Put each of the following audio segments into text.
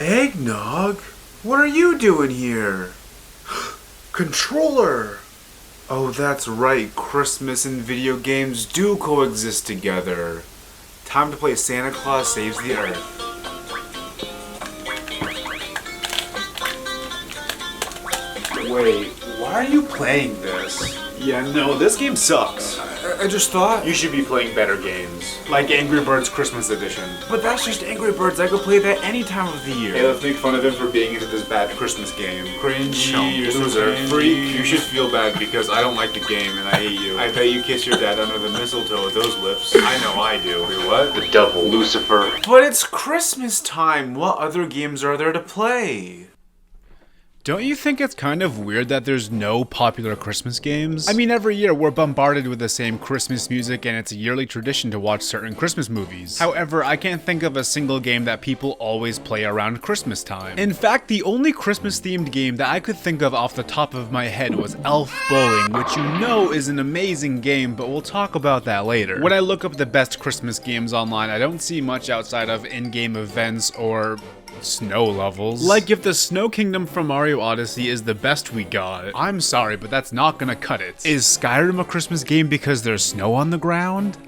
Eggnog? What are you doing here? Controller! Oh, that's right. Christmas and video games do coexist together. Time to play Santa Claus Saves the Earth. Wait, why are you playing this? Yeah, no, this game sucks. I just thought... You should be playing better games. Like Angry Birds Christmas Edition. But that's just Angry Birds. I could play that any time of the year. Hey, let's make fun of him for being into this bad Christmas game. Cringy, you're such a freak. You should feel bad because I don't like the game and I hate you. I bet you kiss your dad under the mistletoe with those lips. I know I do. Wait, what? The devil, Lucifer. But it's Christmas time. What other games are there to play? Don't you think it's kind of weird that there's no popular Christmas games? I mean, every year we're bombarded with the same Christmas music and it's a yearly tradition to watch certain Christmas movies. However, I can't think of a single game that people always play around Christmas time. In fact, the only Christmas themed game that I could think of off the top of my head was Elf Bowling, which you know is an amazing game, but we'll talk about that later. When I look up the best Christmas games online, I don't see much outside of in-game events or snow levels. Like, if the Snow Kingdom from Mario Odyssey is the best we got, I'm sorry, but that's not gonna cut it. Is Skyrim a Christmas game because there's snow on the ground?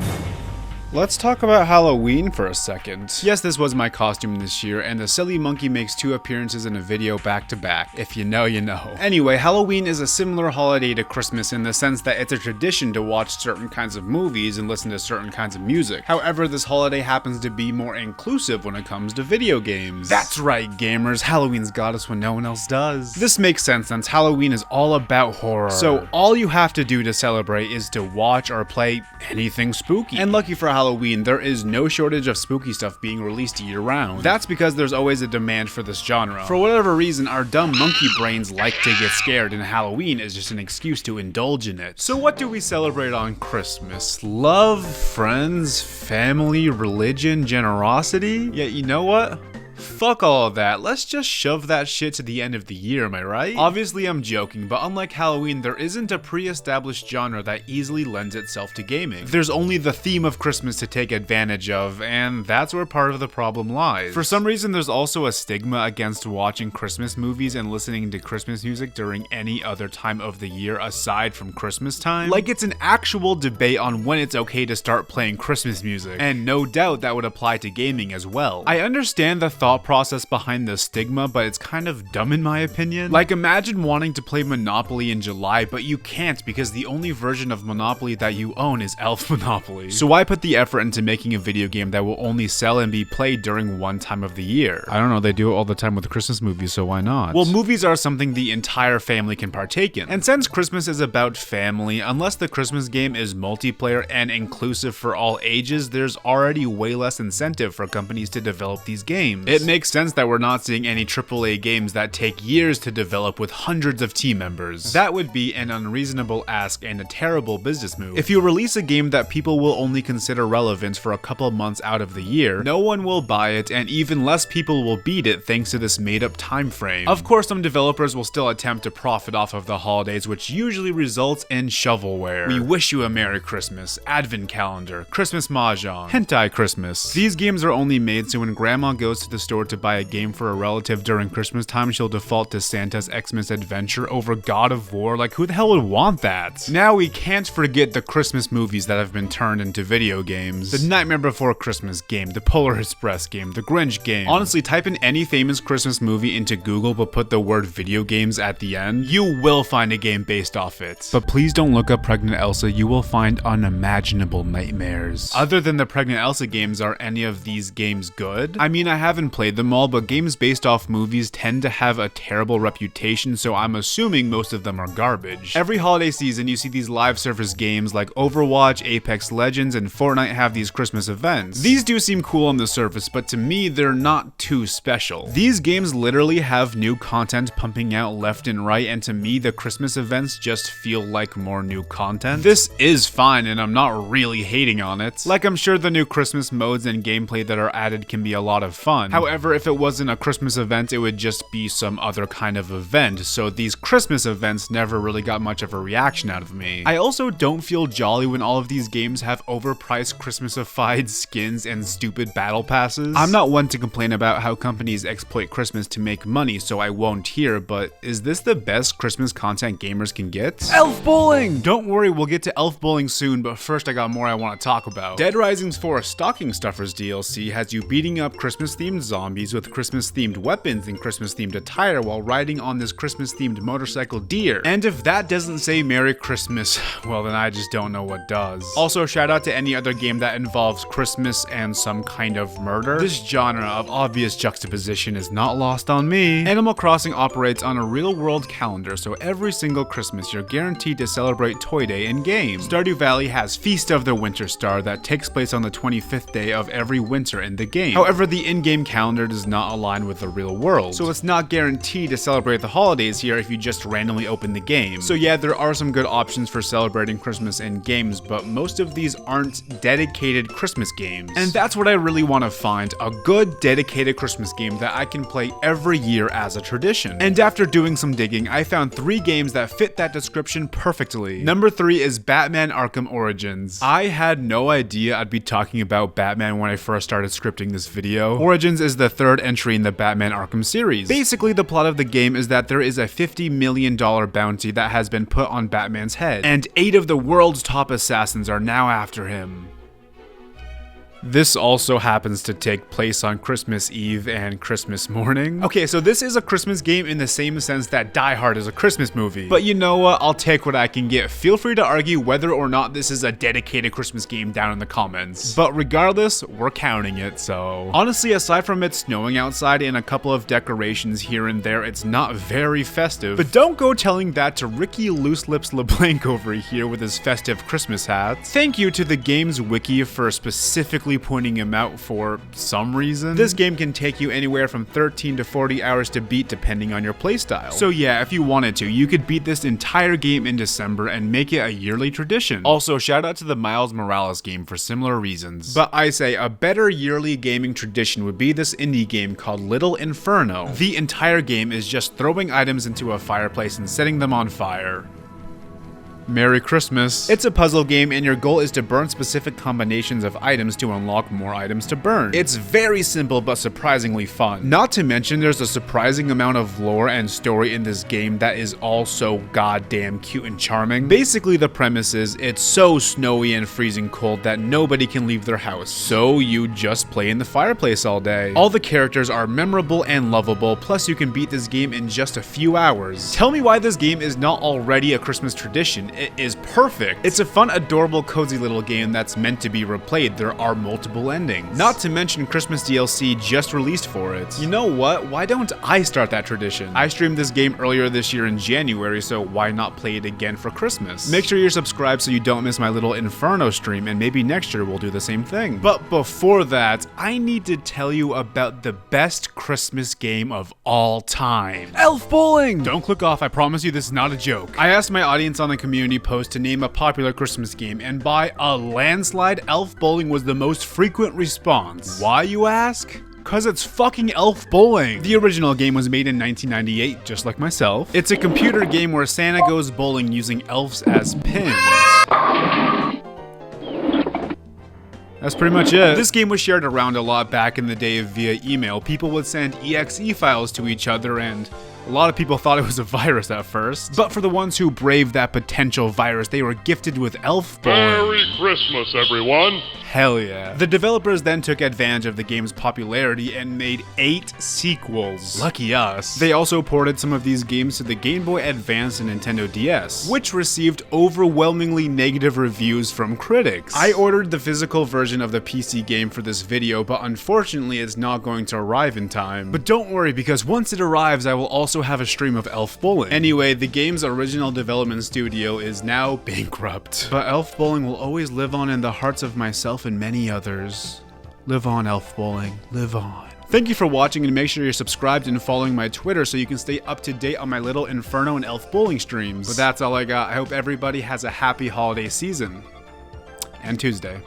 Let's talk about Halloween for a second. Yes, this was my costume this year, and the silly monkey makes 2 appearances in a video back to back. If you know, you know. Anyway, Halloween is a similar holiday to Christmas in the sense that it's a tradition to watch certain kinds of movies and listen to certain kinds of music. However, this holiday happens to be more inclusive when it comes to video games. That's right, gamers, Halloween's got us when no one else does. This makes sense since Halloween is all about horror. So all you have to do to celebrate is to watch or play anything spooky. And lucky for Halloween, there is no shortage of spooky stuff being released year-round. That's because there's always a demand for this genre. For whatever reason, our dumb monkey brains like to get scared, and Halloween is just an excuse to indulge in it. So what do we celebrate on Christmas? Love, friends, family, religion, generosity? Yeah, you know what? Fuck all of that, let's just shove that shit to the end of the year, am I right? Obviously I'm joking, but unlike Halloween, there isn't a pre-established genre that easily lends itself to gaming. There's only the theme of Christmas to take advantage of, and that's where part of the problem lies. For some reason, there's also a stigma against watching Christmas movies and listening to Christmas music during any other time of the year aside from Christmas time. Like, it's an actual debate on when it's okay to start playing Christmas music, and no doubt that would apply to gaming as well. I understand the thought process behind the stigma, but it's kind of dumb in my opinion. Like, imagine wanting to play Monopoly in July, but you can't because the only version of Monopoly that you own is Elf Monopoly. So why put the effort into making a video game that will only sell and be played during one time of the year? I don't know, they do it all the time with Christmas movies, so why not? Well, movies are something the entire family can partake in. And since Christmas is about family, unless the Christmas game is multiplayer and inclusive for all ages, there's already way less incentive for companies to develop these games. It makes sense that we're not seeing any AAA games that take years to develop with hundreds of team members. That would be an unreasonable ask and a terrible business move. If you release a game that people will only consider relevant for a couple months out of the year, no one will buy it and even less people will beat it thanks to this made-up time frame. Of course, some developers will still attempt to profit off of the holidays, which usually results in shovelware. We wish you a Merry Christmas, Advent Calendar, Christmas Mahjong, Hentai Christmas. These games are only made so when grandma goes to the store to buy a game for a relative during Christmas time, she'll default to Santa's Xmas Adventure over God of War. Like, who the hell would want that? Now we can't forget the Christmas movies that have been turned into video games. The Nightmare Before Christmas game, the Polar Express game, the Grinch game. Honestly, type in any famous Christmas movie into Google but put the word video games at the end, you will find a game based off it. But please don't look up Pregnant Elsa, you will find unimaginable nightmares. Other than the Pregnant Elsa games, are any of these games good? I mean, I haven't played them all, but games based off movies tend to have a terrible reputation, so I'm assuming most of them are garbage. Every holiday season, you see these live service games like Overwatch, Apex Legends, and Fortnite have these Christmas events. These do seem cool on the surface, but to me, they're not too special. These games literally have new content pumping out left and right, and to me, the Christmas events just feel like more new content. This is fine, and I'm not really hating on it. Like, I'm sure the new Christmas modes and gameplay that are added can be a lot of fun. However, if it wasn't a Christmas event, it would just be some other kind of event, so these Christmas events never really got much of a reaction out of me. I also don't feel jolly when all of these games have overpriced Christmasified skins and stupid battle passes. I'm not one to complain about how companies exploit Christmas to make money, so I won't here, but is this the best Christmas content gamers can get? Elf Bowling! Don't worry, we'll get to Elf Bowling soon, but first I got more I want to talk about. Dead Rising's 4 Stocking Stuffers DLC has you beating up Christmas-themed zombies with Christmas-themed weapons and Christmas-themed attire while riding on this Christmas-themed motorcycle deer. And if that doesn't say Merry Christmas, well then I just don't know what does. Also, shout out to any other game that involves Christmas and some kind of murder. This genre of obvious juxtaposition is not lost on me. Animal Crossing operates on a real-world calendar, so every single Christmas you're guaranteed to celebrate Toy Day in-game. Stardew Valley has Feast of the Winter Star that takes place on the 25th day of every winter in the game. However, the in-game calendar does not align with the real world, so it's not guaranteed to celebrate the holidays here if you just randomly open the game. So yeah, there are some good options for celebrating Christmas in games, but most of these aren't dedicated Christmas games. And that's what I really want to find, a good dedicated Christmas game that I can play every year as a tradition. And after doing some digging, I found 3 games that fit that description perfectly. Number 3 is Batman Arkham Origins. I had no idea I'd be talking about Batman when I first started scripting this video. Origins is the 3rd entry in the Batman Arkham series. Basically, the plot of the game is that there is a $50 million bounty that has been put on Batman's head, and 8 of the world's top assassins are now after him. This also happens to take place on Christmas Eve and Christmas morning. Okay, so this is a Christmas game in the same sense that Die Hard is a Christmas movie. But you know what? I'll take what I can get. Feel free to argue whether or not this is a dedicated Christmas game down in the comments. But regardless, we're counting it, so. Honestly, aside from it snowing outside and a couple of decorations here and there, it's not very festive. But don't go telling that to Ricky Loose Lips LeBlanc over here with his festive Christmas hat. Thank you to the game's wiki for specifically pointing him out for some reason. This game can take you anywhere from 13 to 40 hours to beat depending on your playstyle. So yeah, if you wanted to, you could beat this entire game in December and make it a yearly tradition. Also, shout out to the Miles Morales game for similar reasons. But I say a better yearly gaming tradition would be this indie game called Little Inferno. The entire game is just throwing items into a fireplace and setting them on fire. Merry Christmas. It's a puzzle game and your goal is to burn specific combinations of items to unlock more items to burn. It's very simple but surprisingly fun. Not to mention there's a surprising amount of lore and story in this game that is all so goddamn cute and charming. Basically the premise is it's so snowy and freezing cold that nobody can leave their house, so you just play in the fireplace all day. All the characters are memorable and lovable, plus you can beat this game in just a few hours. Tell me why this game is not already a Christmas tradition. It is perfect. It's a fun, adorable, cozy little game that's meant to be replayed. There are multiple endings. Not to mention Christmas DLC just released for it. You know what? Why don't I start that tradition? I streamed this game earlier this year in January, so why not play it again for Christmas? Make sure you're subscribed so you don't miss my little Inferno stream, and maybe next year we'll do the same thing. But before that, I need to tell you about the best Christmas game of all time. Elf Bowling! Don't click off, I promise you this is not a joke. I asked my audience on the community post to name a popular Christmas game, and by a landslide, Elf Bowling was the most frequent response. Why, you ask? Cause it's fucking Elf Bowling. The original game was made in 1998, just like myself. It's a computer game where Santa goes bowling using elves as pins. That's pretty much it. This game was shared around a lot back in the day via email. People would send exe files to each other, and a lot of people thought it was a virus at first. But for the ones who braved that potential virus, they were gifted with Elf Bowling. Merry Christmas, everyone! Hell yeah. The developers then took advantage of the game's popularity and made 8 sequels. Lucky us. They also ported some of these games to the Game Boy Advance and Nintendo DS, which received overwhelmingly negative reviews from critics. I ordered the physical version of the PC game for this video, but unfortunately it's not going to arrive in time. But don't worry, because once it arrives, I will also have a stream of Elf Bowling. Anyway, the game's original development studio is now bankrupt. But Elf Bowling will always live on in the hearts of myself and many others. Live on, Elf Bowling. Live on. Thank you for watching, and make sure you're subscribed and following my Twitter so you can stay up to date on my Little Inferno and Elf Bowling streams. But that's all I got. I hope everybody has a happy holiday season. And Tuesday.